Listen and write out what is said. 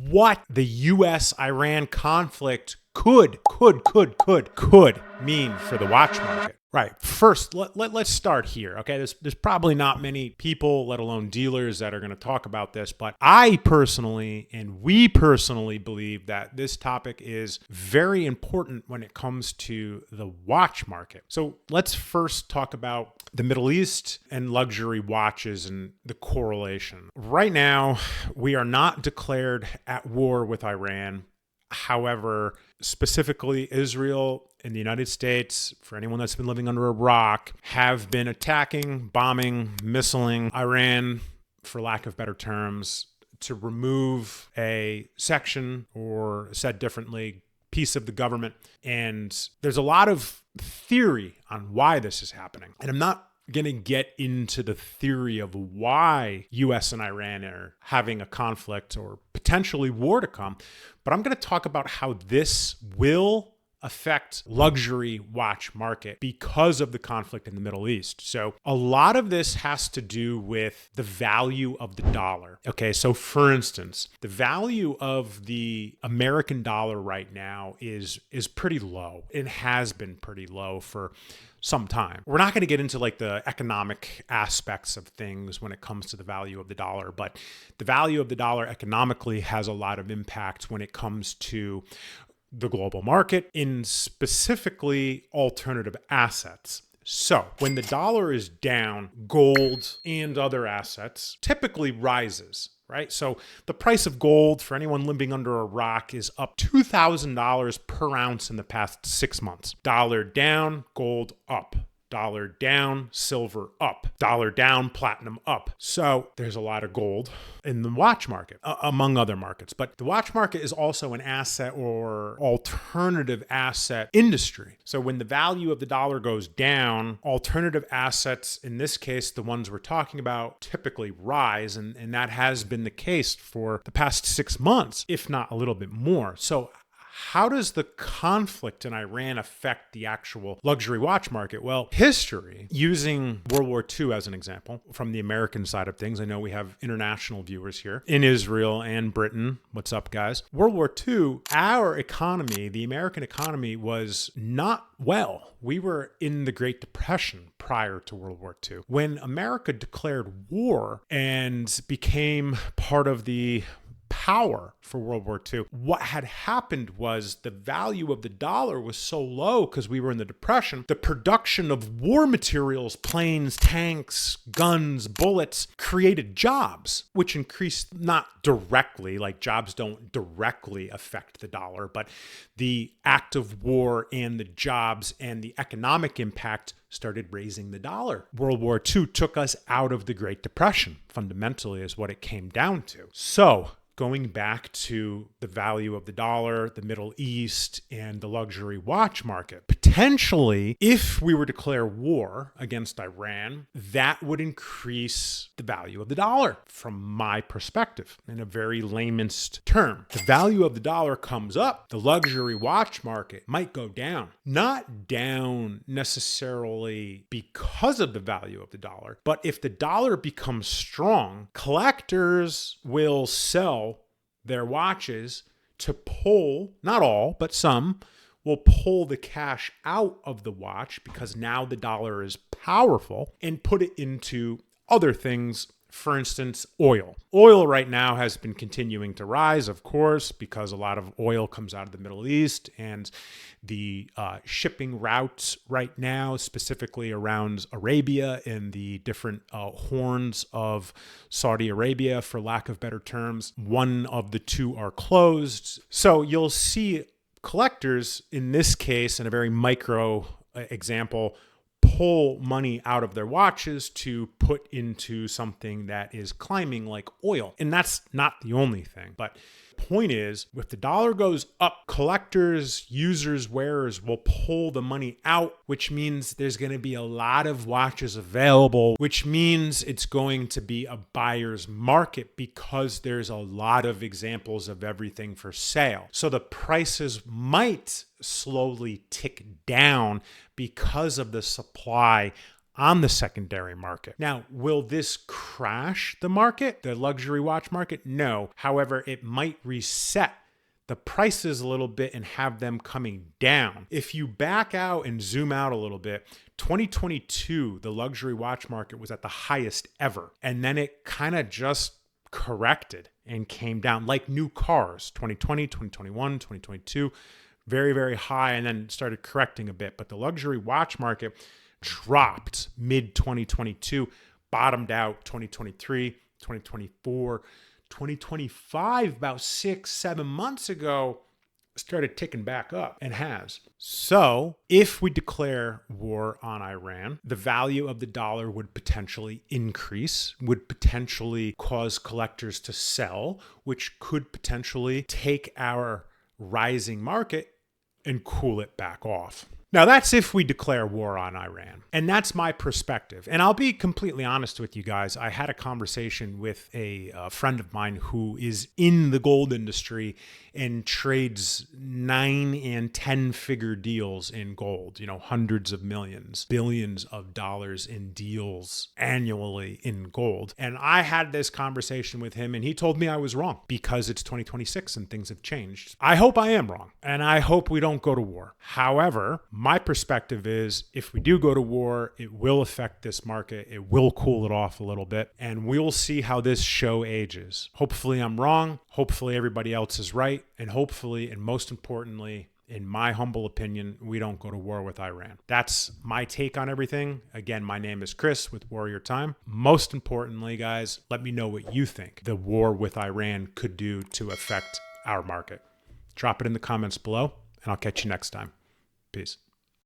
what the US-Iran conflict could mean for the watch market. Right. First, let's start here. Okay. There's probably not many people, let alone dealers, that are going to talk about this, but I personally and we personally believe that this topic is very important when it comes to the watch market. So let's first talk about the Middle East and luxury watches and the correlation. Right now, we are not declared at war with Iran. However, specifically Israel and the United States, for anyone that's been living under a rock, have been attacking, bombing, missiling Iran, for lack of better terms, to remove a section, or said differently, piece of the government. And there's a lot of theory on why this is happening. And I'm not going to get into the theory of why US and Iran are having a conflict or potentially war to come, but I'm going to talk about how this will affect luxury watch market because of the conflict in the Middle East. So a lot of this has to do with the value of the dollar. Okay, so for instance, the value of the American dollar right now is pretty low. It has been pretty low for some time. We're not going to get into like the economic aspects of things when it comes to the value of the dollar, but the value of the dollar economically has a lot of impact when it comes to the global market, in specifically alternative assets. So when the dollar is down, gold and other assets typically rises, right? So the price of gold for anyone living under a rock is up $2,000 per ounce in the past 6 months. Dollar down, gold up. Dollar down, silver up. Dollar down, platinum up. So there's a lot of gold in the watch market, among other markets. But the watch market is also an asset or alternative asset industry. So when the value of the dollar goes down, alternative assets, in this case, the ones we're talking about, typically rise. And that has been the case for the past 6 months, if not a little bit more. So how does the conflict in Iran affect the actual luxury watch market? Well, history, using World War II as an example, from the American side of things, I know we have international viewers here in Israel and Britain. What's up, guys? World War II, our economy, the American economy, was not well. We were in the Great Depression prior to World War II. When America declared war and became part of the power for World War II, what had happened was the value of the dollar was so low because we were in the Depression. The production of war materials, planes, tanks, guns, bullets, created jobs, which increased not directly, like jobs don't directly affect the dollar, but the act of war and the jobs and the economic impact started raising the dollar. World War II took us out of the Great Depression, fundamentally, is what it came down to. So going back to the value of the dollar, the Middle East, and the luxury watch market, potentially, if we were to declare war against Iran, that would increase the value of the dollar, from my perspective, in a very layman's term. The value of the dollar comes up, the luxury watch market might go down. Not down necessarily because of the value of the dollar, but if the dollar becomes strong, collectors will sell their watches to pull, not all, but some, will pull the cash out of the watch because now the dollar is powerful, and put it into other things. For instance, oil. Oil right now has been continuing to rise, of course, because a lot of oil comes out of the Middle East, and the shipping routes right now, specifically around Arabia and the different horns of Saudi Arabia, for lack of better terms, one of the two are closed. So you'll see collectors, in this case, in a very micro example, pull money out of their watches to put into something that is climbing, like oil. And that's not the only thing. But the point is, if the dollar goes up, collectors, users, wearers will pull the money out, which means there's going to be a lot of watches available, which means it's going to be a buyer's market because there's a lot of examples of everything for sale. So the prices might slowly tick down because of the supply on the secondary market. Now, will this crash the market, the luxury watch market? No. However, it might reset the prices a little bit and have them coming down. If you back out and zoom out a little bit, 2022, the luxury watch market was at the highest ever. And then it kind of just corrected and came down like new cars, 2020, 2021, 2022, very, very high, and then started correcting a bit. But the luxury watch market dropped mid 2022, bottomed out 2023, 2024, 2025, about 6-7 months ago, started ticking back up and has. So if we declare war on Iran, the value of the dollar would potentially increase, would potentially cause collectors to sell, which could potentially take our rising market and cool it back off. Now, that's if we declare war on Iran. And that's my perspective. And I'll be completely honest with you guys. I had a conversation with a friend of mine who is in the gold industry and trades 9 and 10 figure deals in gold, hundreds of millions, billions of dollars in deals annually in gold. And I had this conversation with him and he told me I was wrong because it's 2026 and things have changed. I hope I am wrong and I hope we don't go to war. However, my perspective is if we do go to war, it will affect this market. It will cool it off a little bit and we'll see how this show ages. Hopefully I'm wrong. Hopefully everybody else is right. And hopefully, and most importantly, in my humble opinion, we don't go to war with Iran. That's my take on everything. Again, my name is Chris with Warrior Time. Most importantly, guys, let me know what you think the war with Iran could do to affect our market. Drop it in the comments below, and I'll catch you next time. Peace.